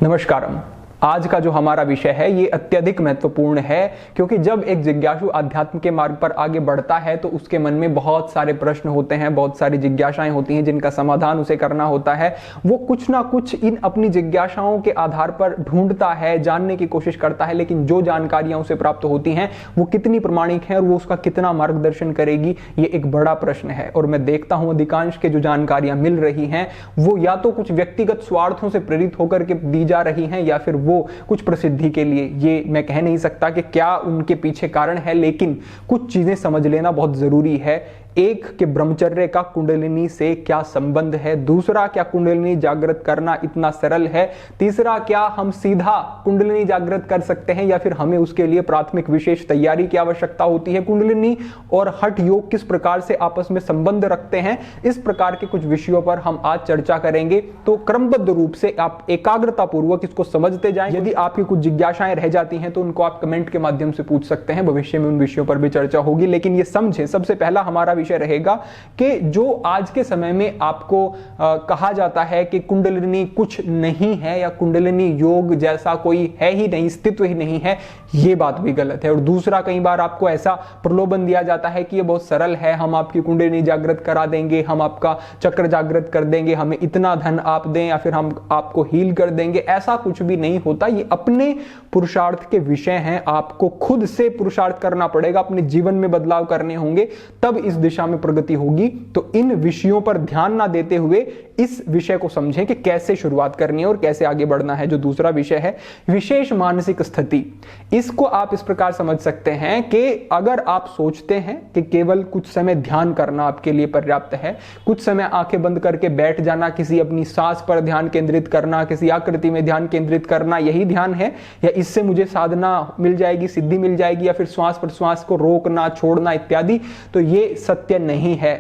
नमस्कारम। आज का जो हमारा विषय है ये अत्यधिक महत्वपूर्ण है, क्योंकि जब एक जिज्ञासु अध्यात्म के मार्ग पर आगे बढ़ता है तो उसके मन में बहुत सारे प्रश्न होते हैं, बहुत सारी जिज्ञासाएं होती हैं जिनका समाधान उसे करना होता है। वो कुछ ना कुछ इन अपनी जिज्ञासाओं के आधार पर ढूंढता है, जानने की कोशिश करता है, लेकिन जो जानकारियां उसे प्राप्त होती हैं वो कितनी प्रमाणिक है और वो उसका कितना मार्गदर्शन करेगी, ये एक बड़ा प्रश्न है। और मैं देखता हूं अधिकांश के जो जानकारियां मिल रही हैं वो या तो कुछ व्यक्तिगत स्वार्थों से प्रेरित होकर के दी जा रही हैं या फिर वो कुछ प्रसिद्धि के लिए। ये मैं कह नहीं सकता कि क्या उनके पीछे कारण है, लेकिन कुछ चीजें समझ लेना बहुत जरूरी है। एक, कि ब्रह्मचर्य का कुंडलिनी से क्या संबंध है। दूसरा, क्या कुंडलिनी जागृत करना इतना सरल है। तीसरा, क्या हम सीधा कुंडलिनी जागृत कर सकते हैं या फिर हमें उसके लिए प्राथमिक विशेष तैयारी की आवश्यकता होती है। कुंडलिनी और हठ योग किस प्रकार से आपस में संबंध रखते हैं, इस प्रकार के कुछ विषयों पर हम आज चर्चा करेंगे। तो क्रमबद्ध रूप से आप एकाग्रता पूर्वक इसको समझते जाएं। यदि आपकी कुछ जिज्ञासाएं रह जाती हैं तो उनको आप कमेंट के माध्यम से पूछ सकते हैं, भविष्य में उन विषयों पर भी चर्चा होगी। लेकिन ये समझें, सबसे पहला हमारा विषय रहेगा कि जो आज के समय में आपको कहा जाता है कि कुंडलिनी कुछ नहीं है या कुंडलिनी योग जैसा कोई है ही नहीं, अस्तित्व ही नहीं है, ये बात भी गलत है। और दूसरा, कई बार आपको ऐसा प्रलोभन दिया जाता है कि ये बहुत सरल है, हम आपकी कुंडलिनी जागृत करा देंगे, हम आपका चक्र जागृत कर देंगे, हमें इतना धन आप दें या फिर हम आपको हील कर देंगे। ऐसा कुछ भी नहीं होता। ये अपने पुरुषार्थ के विषय हैं, आपको खुद से पुरुषार्थ करना पड़ेगा, अपने जीवन में बदलाव करने होंगे, तब इस दिशा में प्रगति होगी। तो इन विषयों पर ध्यान ना देते हुए इस विषय को समझें कि कैसे शुरुआत करनी है और कैसे आगे बढ़ना है। जो दूसरा विषय है, विशेष मानसिक स्थिति, इसको आप इस प्रकार समझ सकते हैं कि अगर आप सोचते हैं कि केवल कुछ समय ध्यान करना आपके लिए पर्याप्त है, कुछ समय आंखें बंद करके बैठ जाना, किसी अपनी सांस पर ध्यान केंद्रित करना, किसी आकृति में ध्यान केंद्रित करना, यही ध्यान है, या इससे मुझे साधना मिल जाएगी, सिद्धि मिल जाएगी, या फिर श्वास प्रश्वास को रोकना छोड़ना इत्यादि, तो ये सत्य नहीं है।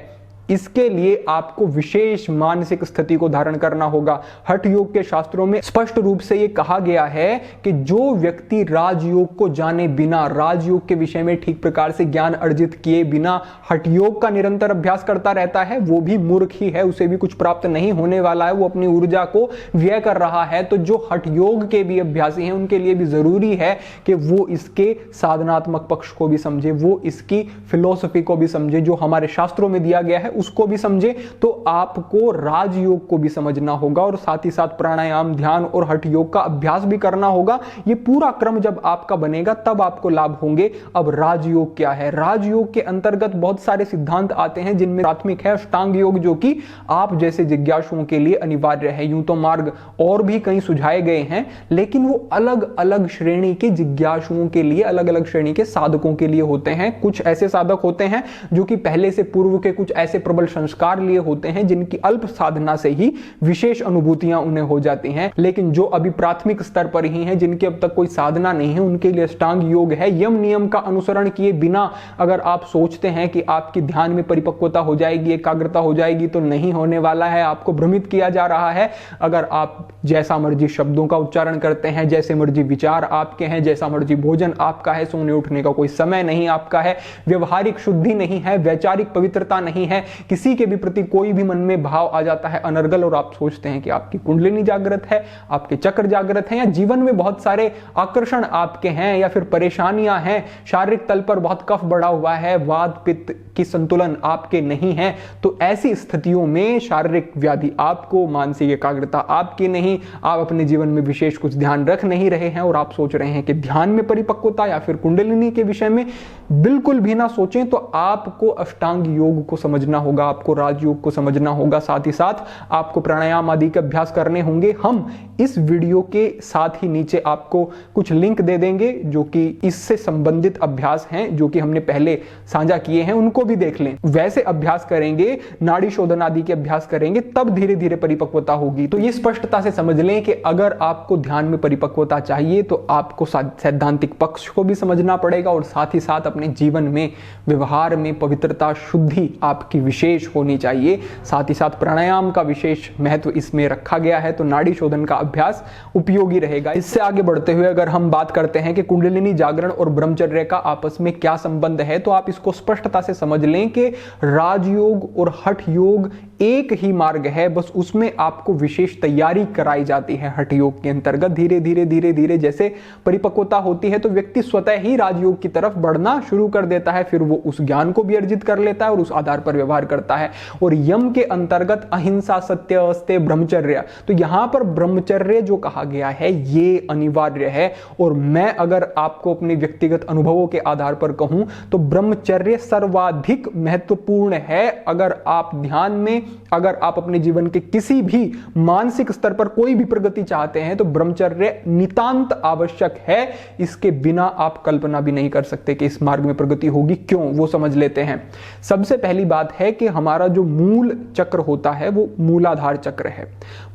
इसके लिए आपको विशेष मानसिक स्थिति को धारण करना होगा। हठ योग के शास्त्रों में स्पष्ट रूप से यह कहा गया है कि जो व्यक्ति राजयोग को जाने बिना, राजयोग के विषय में ठीक प्रकार से ज्ञान अर्जित किए बिना हठ योग का निरंतर अभ्यास करता रहता है, वो भी मूर्ख ही है, उसे भी कुछ प्राप्त नहीं होने वाला है, वो अपनी ऊर्जा को व्यय कर रहा है। तो जो हठ योग के भी अभ्यासी हैं उनके लिए भी जरूरी है कि वो इसके साधनात्मक पक्ष को भी समझे, वो इसकी फिलॉसफी को भी समझे, जो हमारे शास्त्रों में दिया गया है उसको भी समझे। तो आपको राजयोग को भी समझना होगा और साथ ही साथ प्राणायाम, ध्यान और हठ योग का अभ्यास भी करना होगा। ये पूरा क्रम जब आपका बनेगा तब आपको लाभ होंगे। अब राजयोग क्या है? राजयोग के अंतर्गत बहुत सारे सिद्धांत आते हैं, जिनमें प्राथमिक है अष्टांग योग, जो कि आप जैसे जिज्ञासुओं के लिए अनिवार्य है। यूं तो मार्ग और भी कई सुझाए गए हैं, लेकिन वो अलग अलग श्रेणी के जिज्ञासुओं के लिए, अलग अलग श्रेणी के साधकों के लिए होते हैं। कुछ ऐसे साधक होते हैं जो कि पहले से पूर्व के कुछ ऐसे प्रबल संस्कार लिए होते हैं जिनकी अल्प साधना से ही विशेष अनुभूतियां उन्हें हो जाती हैं। लेकिन जो अभी प्राथमिक स्तर पर ही हैं, जिनकी अब तक कोई साधना नहीं है, उनके लिए अष्टांग योग है। यम नियम का अनुसरण किए बिना अगर आप सोचते हैं कि आपकी ध्यान में परिपक्वता हो जाएगी, एकाग्रता हो जाएगी, तो नहीं होने वाला है। आपको भ्रमित किया जा रहा है। अगर आप जैसा मर्जी शब्दों का उच्चारण करते हैं, जैसे मर्जी विचार आपके हैं, जैसा मर्जी भोजन आपका है, सोने उठने का कोई समय नहीं आपका है, व्यवहारिक शुद्धि नहीं है, वैचारिक पवित्रता नहीं है, किसी के भी प्रति कोई भी मन में भाव आ जाता है अनर्गल, और आप सोचते हैं कि आपकी कुंडलिनी जागृत है, आपके चक्र जागृत हैं, या जीवन में बहुत सारे आकर्षण आपके हैं, या फिर परेशानियां हैं, शारीरिक तल पर बहुत कफ बढ़ा हुआ है, वात पित्त की संतुलन आपके नहीं है, तो ऐसी स्थितियों में शारीरिक व्याधि आपको, मानसिक एकाग्रता आपकी नहीं, आप अपने जीवन में विशेष कुछ ध्यान रख नहीं रहे हैं और आप सोच रहे हैं कि ध्यान में परिपक्वता या फिर कुंडलिनी के विषय में बिल्कुल भी ना सोचें, तो आपको अष्टांग योग को समझना होगा, आपको राजयोग को समझना होगा, साथ ही साथ आपको प्राणायाम आदि के अभ्यास करने होंगे। हम इस वीडियो के साथ ही नीचे आपको कुछ लिंक दे देंगे जो कि इससे संबंधित अभ्यास हैं, जो कि हमने पहले साझा किए हैं, उनको भी देख लें। वैसे अभ्यास करेंगे, नाड़ी शोधन आदि के अभ्यास करेंगे, तब धीरे धीरे परिपक्वता होगी। तो ये स्पष्टता से समझ लें कि अगर आपको ध्यान में परिपक्वता चाहिए तो आपको सैद्धांतिक पक्ष को भी समझना पड़ेगा और साथ ही साथ अपने जीवन में, व्यवहार में पवित्रता, शुद्धि आपकी विशेष होनी चाहिए। साथ ही साथ प्राणायाम का विशेष महत्व इसमें रखा गया है, तो नाड़ी शोधन का अभ्यास उपयोगी रहेगा। इससे आगे बढ़ते हुए अगर हम बात करते हैं कि कुंडलिनी जागरण और ब्रह्मचर्य का आपस में क्या संबंध है, तो आप इसको स्पष्टता से समझ लें कि राजयोग और हठ योग एक ही मार्ग है, बस उसमें आपको विशेष तैयारी कराई जाती है हठ योग के अंतर्गत। धीरे धीरे धीरे धीरे जैसे परिपक्वता होती है तो व्यक्ति स्वतः ही राजयोग की तरफ बढ़ना शुरू कर देता है, फिर वो उस ज्ञान को भी अर्जित कर लेता है और उस आधार पर व्यवहार करता है। और यम के अंतर्गत अहिंसा, सत्य, अस्तेय, ब्रह्मचर्य, तो यहां पर ब्रह्मचर्य जो कहा गया है ये अनिवार्य है। और मैं अगर आपको अपने व्यक्तिगत अनुभवों के आधार पर कहूं तो ब्रह्मचर्य सर्वाधिक महत्वपूर्ण है। अगर आप ध्यान में, अगर आप अपने जीवन के किसी भी मानसिक स्तर पर कोई भी प्रगति चाहते हैं तो ब्रह्मचर्य नितांत आवश्यक है। इसके बिना आप कल्पना भी नहीं कर सकते कि इस मार्ग में प्रगति होगी। क्यों, वो समझ लेते हैं। सबसे पहली बात है कि हमारा जो मूल चक्र होता है वो मूलाधार चक्र है।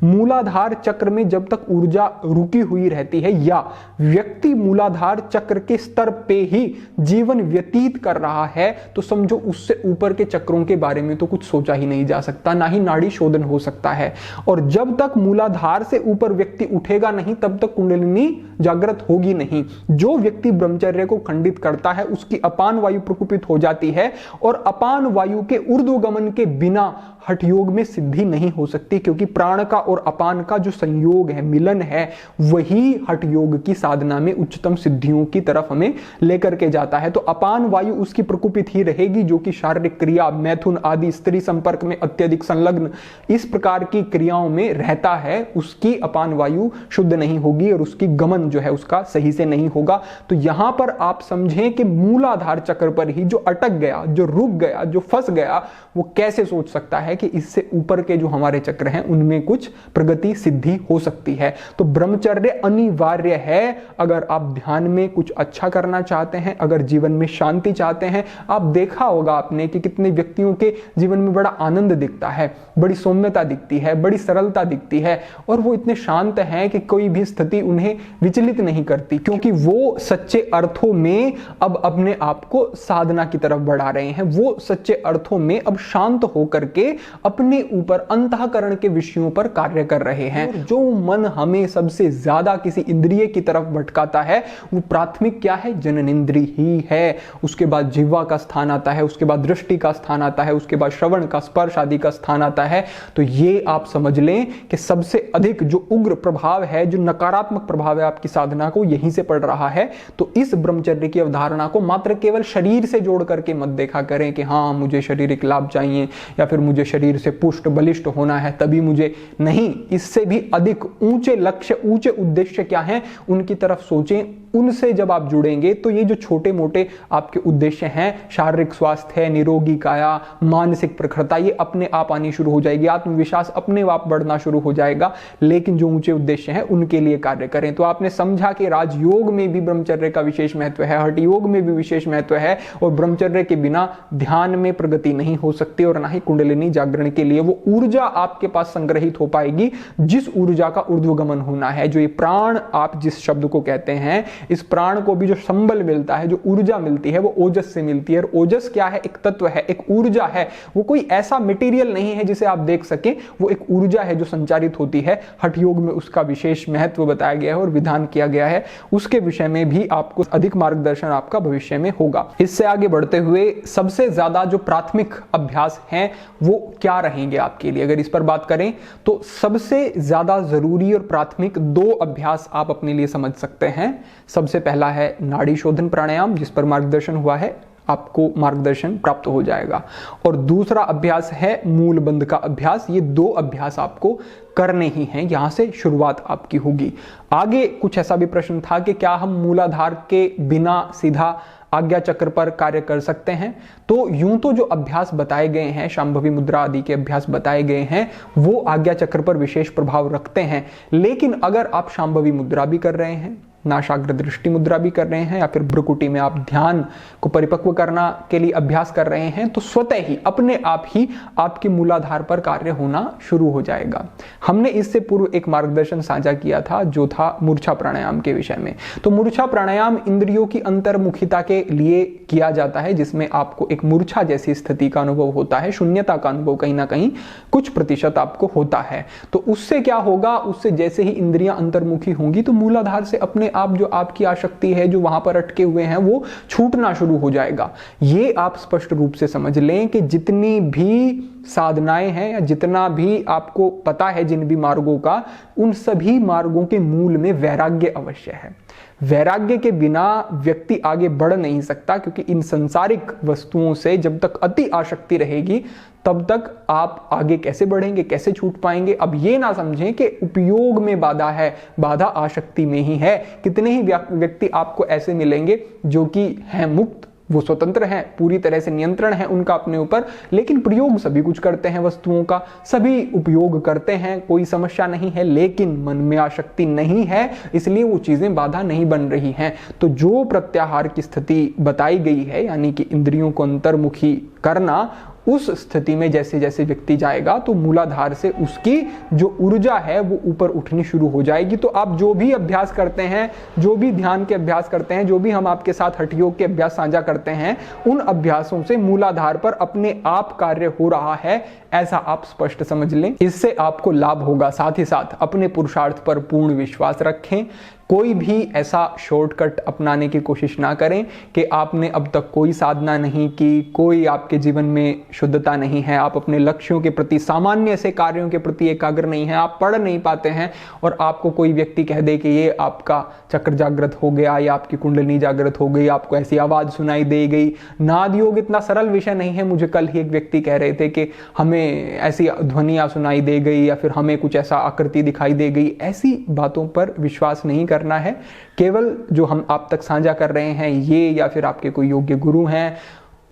मूलाधार चक्र में जब तक ऊर्जा रुकी हुई रहती है या व्यक्ति मूलाधार चक्र के स्तर पे ही जीवन व्यतीत कर रहा है तो समझो उससे ऊपर के चक्रों के बारे में तो कुछ सोचा ही नहीं जा सकता, ना ही नाड़ी शोधन हो सकता है। और जब तक मूलाधार से ऊपर व्यक्ति उठेगा नहीं तब तक कुंडलिनी जागृत होगी नहीं। जो व्यक्ति ब्रह्मचर्य को खंडित करता है उसकी अपान वायु प्रकुपित हो जाती है और अपान वायु के ऊर्ध्वगमन के बिना हठ योग में सिद्धि नहीं हो सकती, क्योंकि प्राण का और अपान का जो संयोग है, मिलन है, वही हठ योग की साधना में उच्चतम सिद्धियों की तरफ हमें लेकर के जाता है। तो अपान वायु उसकी प्रकुपित ही रहेगी, जो कि शारीरिक क्रिया, मैथुन आदि, स्त्री संपर्क में अत्यधिक संलग्न इस प्रकार की क्रियाओं में रहता है, उसकी अपान वायु शुद्ध नहीं होगी और उसकी गमन जो है उसका सही से नहीं होगा। तो यहां पर आप समझें कि मूलाधार चक्र पर ही जो अटक गया, जो रुक गया, जो फंस गया, वो कैसे सोच सकता है कि इससे ऊपर के जो हमारे चक्र हैं उनमें कुछ प्रगति सिद्धि हो सकती है। तो ब्रह्मचर्य अनिवार्य है। अगर आप ध्यान में कुछ अच्छा करना चाहते हैं, अगर जीवन में शांति चाहते हैं, आप देखा होगा आपने कि कितने व्यक्तियों के जीवन में बड़ा आनंद दिखता है, बड़ी सौम्यता दिखती है, बड़ी सरलता दिखती है और वो इतने शांत हैं कि कोई भी स्थिति उन्हें विचलित नहीं करती, क्योंकि वो सच्चे अर्थों में अब अपने आप को साधना की तरफ बढ़ा रहे हैं। वो सच्चे अर्थों में अब शांत होकर के अपने ऊपर अंतःकरण के विषयों पर कार्य कर रहे हैं। जो मन हमें सबसे ज्यादा किसी इंद्रिय की तरफ भटकाता है वो प्राथमिक क्या है, जननेंद्रिय ही है। उसके बाद जिह्वा का स्थान आता है, उसके बाद दृष्टि का स्थान आता है, उसके बाद श्रवण का, स्पर्श आदि का स्थान आता है। तो ये आप समझ लें कि सबसे अधिक जो उग्र प्रभाव है, जो नकारात्मक प्रभाव है आपकी साधना को, यहीं से पड़ रहा है। तो इस ब्रह्मचर्य की अवधारणा को मात्र केवल शरीर से जोड़ करके मत देखा करें कि हाँ मुझे शारीरिक लाभ चाहिए या फिर मुझे शरीर से पुष्ट बलिष्ठ होना है तभी मुझे, नहीं, इससे भी अधिक ऊंचे लक्ष्य, ऊंचे उद्देश्य क्या हैं उनकी तरफ सोचें। उनसे जब आप जुड़ेंगे तो ये जो छोटे मोटे आपके उद्देश्य हैं, शारीरिक स्वास्थ्य, निरोगी काया, मानसिक प्रखरता, ये अपने आप आनी शुरू हो जाएगी, आत्मविश्वास अपने आप बढ़ना शुरू हो जाएगा। लेकिन जो ऊंचे उद्देश्य हैं उनके लिए कार्य करें। तो आपने समझा कि राजयोग में भी ब्रह्मचर्य का विशेष महत्व है, हठ योग में भी विशेष महत्व है और ब्रह्मचर्य के बिना ध्यान में प्रगति नहीं हो सकती और ना ही कुंडलिनी जागरण के लिए वो ऊर्जा आपके पास संग्रहित हो पाएगी जिस ऊर्जा का ऊर्ध्वगमन होना है। जो ये प्राण आप जिस शब्द को कहते हैं, इस प्राण को भी जो संबल मिलता है, जो ऊर्जा मिलती है, वो ओजस से मिलती है। और ओजस क्या है, एक तत्व है, एक ऊर्जा है। वो कोई ऐसा मटेरियल नहीं है जिसे आप देख सके, वो एक ऊर्जा है जो संचारित होती है। हठ योग में उसका विशेष महत्व बताया गया है और विधान किया गया है। उसके विषय में भी आपको अधिक मार्गदर्शन आपका भविष्य में होगा। इससे आगे बढ़ते हुए सबसे ज्यादा जो प्राथमिक अभ्यास हैं वो क्या रहेंगे आपके लिए, अगर इस पर बात करें तो सबसे ज्यादा जरूरी और प्राथमिक दो अभ्यास आप अपने लिए समझ सकते हैं। सबसे पहला है नाड़ी शोधन प्राणायाम, जिस पर मार्गदर्शन हुआ है, आपको मार्गदर्शन प्राप्त हो जाएगा। और दूसरा अभ्यास है मूल बंध का अभ्यास। ये दो अभ्यास आपको करने ही हैं, यहां से शुरुआत आपकी होगी। आगे कुछ ऐसा भी प्रश्न था कि क्या हम मूलाधार के बिना सीधा आज्ञा चक्र पर कार्य कर सकते हैं? तो यूं तो जो अभ्यास बताए गए हैं, शांभवी मुद्रा आदि के अभ्यास बताए गए हैं, वो आज्ञा चक्र पर विशेष प्रभाव रखते हैं। लेकिन अगर आप शांभवी मुद्रा भी कर रहे हैं, नाशाग्र दृष्टि मुद्रा भी कर रहे हैं या फिर भ्रुकुटी में आप ध्यान को परिपक्व करना के लिए अभ्यास कर रहे हैं, तो स्वतः ही अपने आप ही आपके मूलाधार पर कार्य होना शुरू हो जाएगा। हमने इससे पूर्व एक मार्गदर्शन साझा किया था जो था मूर्छा प्राणायाम के विषय में। तो मूर्छा प्राणायाम इंद्रियों की अंतर्मुखिता के लिए किया जाता है, जिसमें आपको एक मूर्छा जैसी स्थिति का अनुभव होता है, शून्यता का अनुभव कहीं ना कहीं कुछ प्रतिशत आपको होता है। तो उससे क्या होगा, उससे जैसे ही इंद्रियां अंतर्मुखी होंगी तो मूलाधार से अपने आप जो आपकी आसक्ति है, जो वहां पर अटके हुए हैं, वो छूटना शुरू हो जाएगा। ये आप स्पष्ट रूप से समझ लें कि जितनी भी साधनाएं हैं या जितना भी आपको पता है जिन भी मार्गों का, उन सभी मार्गों के मूल में वैराग्य अवश्य है। वैराग्य के बिना व्यक्ति आगे बढ़ नहीं सकता, क्योंकि इन संसारिक वस्तुओं से जब तक अति आसक्ति रहेगी तब तक आप आगे कैसे बढ़ेंगे, कैसे छूट पाएंगे। अब ये ना समझें कि उपयोग में बाधा है, बाधा आसक्ति में ही है। कितने ही व्यक्ति आपको ऐसे मिलेंगे जो कि हैं मुक्त, वो स्वतंत्र हैं, पूरी तरह से नियंत्रण है उनका अपने ऊपर, लेकिन प्रयोग सभी कुछ करते हैं वस्तुओं का, सभी उपयोग करते हैं, कोई समस्या नहीं है, लेकिन मन में आसक्ति नहीं है, इसलिए वो चीजें बाधा नहीं बन रही हैं। तो जो प्रत्याहार की स्थिति बताई गई है, यानी कि इंद्रियों को अंतर्मुखी करना, उस स्थिति में जैसे जैसे व्यक्ति जाएगा तो मूलाधार से उसकी जो ऊर्जा है वो ऊपर उठनी शुरू हो जाएगी। तो आप जो भी अभ्यास करते हैं, जो भी ध्यान के अभ्यास करते हैं, जो भी हम आपके साथ हठ योग के अभ्यास साझा करते हैं, उन अभ्यासों से मूलाधार पर अपने आप कार्य हो रहा है, ऐसा आप स्पष्ट समझ लें। इससे आपको लाभ होगा। साथ ही साथ अपने पुरुषार्थ पर पूर्ण विश्वास रखें। कोई भी ऐसा शॉर्टकट अपनाने की कोशिश ना करें कि आपने अब तक कोई साधना नहीं की, कोई आपके जीवन में शुद्धता नहीं है, आप अपने लक्ष्यों के प्रति, सामान्य से कार्यों के प्रति एकाग्र नहीं है, आप पढ़ नहीं पाते हैं, और आपको कोई व्यक्ति कह दे कि ये आपका चक्र जागृत हो गया या आपकी कुंडली जागृत हो गई, आपको ऐसी आवाज सुनाई दे गई। नाद योग इतना सरल विषय नहीं है। मुझे कल ही एक व्यक्ति कह रहे थे कि हमें ऐसी ध्वनियां सुनाई दे गई या फिर हमें कुछ ऐसा आकृति दिखाई दे गई। ऐसी बातों पर विश्वास नहीं करना है। केवल जो हम आप तक साझा कर रहे हैं ये, या फिर आपके कोई योग्य गुरु हैं,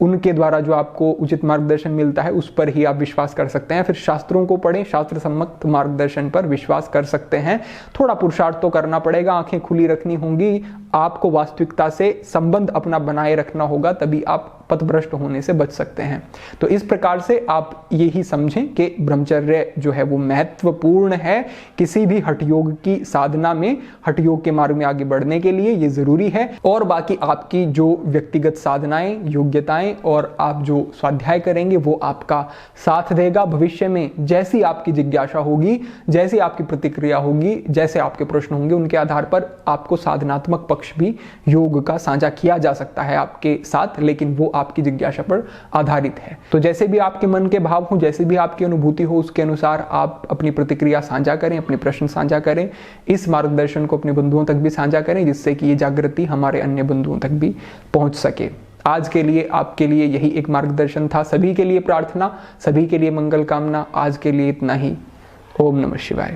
उनके द्वारा जो आपको उचित मार्गदर्शन मिलता है उस पर ही आप विश्वास कर सकते हैं। फिर शास्त्रों को पढ़ें, शास्त्र सम्मत मार्गदर्शन पर विश्वास कर सकते हैं। थोड़ा पुरुषार्थ तो करना पड़ेगा, आंखें खुली रखनी होंगी, आपको वास्तविकता से संबंध अपना बनाए रखना होगा, तभी आप पथभ्रष्ट होने से बच सकते हैं। तो इस प्रकार से आप यही समझें कि ब्रह्मचर्य जो है वो महत्वपूर्ण है किसी भी हठ योग की साधना में, हठ योग के मार्ग में आगे बढ़ने के लिए ये जरूरी है। और बाकी आपकी जो व्यक्तिगत साधनाएं, योग्यताएं और आप जो स्वाध्याय करेंगे वो आपका साथ देगा। भविष्य में जैसी आपकी जिज्ञासा होगी, जैसी आपकी प्रतिक्रिया होगी, जैसे आपके प्रश्न होंगे, उनके आधार पर आपको साधनात्मक पक्ष भी योग का साझा किया जा सकता है आपके साथ, लेकिन वो आपकी जिज्ञासा पर आधारित है। तो जैसे भी आपके मन के भाव हो, जैसे भी आपकी अनुभूति हो, उसके अनुसार आप अपनी प्रतिक्रिया साझा करें, अपने प्रश्न साझा करें। इस मार्गदर्शन को अपने बंधुओं तक भी साझा करें, जिससे कि ये जागृति हमारे अन्य बंधुओं तक भी पहुंच सके। आज के लिए आपके लिए यही एक मार्गदर्शन था। सभी के लिए प्रार्थना, सभी के लिए मंगल कामना। आज के लिए इतना ही। ओम नमः शिवाय।